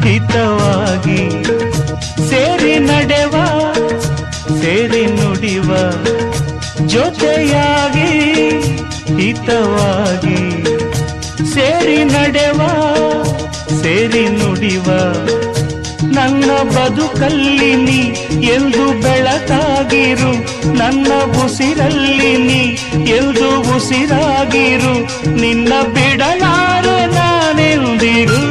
ಹಿತವಾಗಿ ಸೇರಿ ನಡೆವ ಸೇರಿ ನುಡಿವ ಜೊತೆಯಾಗಿ ಹಿತವಾಗಿ ಸೇರಿ ನಡೆವ ಸೇರಿ ನುಡಿವ ನನ್ನ ಬದುಕಲ್ಲಿ ನೀ ಎಂದು ಬೆಳಕಾಗಿರು ನನ್ನ ಉಸಿರಲ್ಲಿ ನೀ ಎಂದು ಉಸಿರಾಗಿರು ನಿನ್ನ ಬಿಡಲಾರೆ ನಾನೆಂದಿರು